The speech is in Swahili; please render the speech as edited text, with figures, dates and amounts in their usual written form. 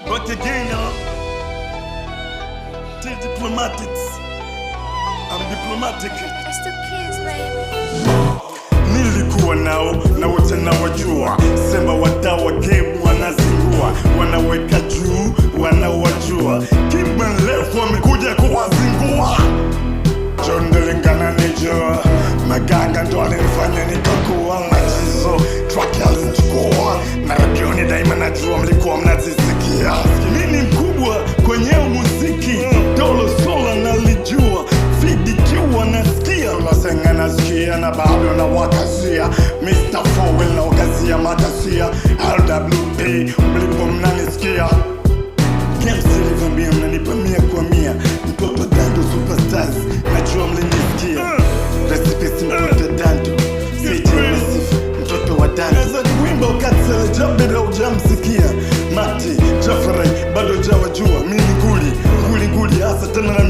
But again, still diplomatics. I'm diplomatic. It's the kids, baby. Nilikuwa nao na wote nawajua, sema wadawa game wanazingua, wanaweka juu wanawajua, Kidman left wamekuja kuwazingua. John Delingana nijua, maganga ndo alinifanya nikakuwa majizo, track alinichukua, na rapioni daima najua mlikuwa mnazisikia. Mimi mkubwa kwenye muziki, Dolo Sola nalijua, Fidikiwa nasikia, Lasenga nasikia na bado na wakazia, Mr. Fowell na wakazia matasia, LWP mlipo mnanisikia. Games nilivambia mnanipa 100 kwa 100, mtoto Dando Superstars najua mlinisikia. Recipe mtoto Dando CJ Massive mtoto wa Dando. Naweza kuimba ukatsele jambe la ujamsikia. Mati Jafari bado jawajua, mimi nguli hasa tena na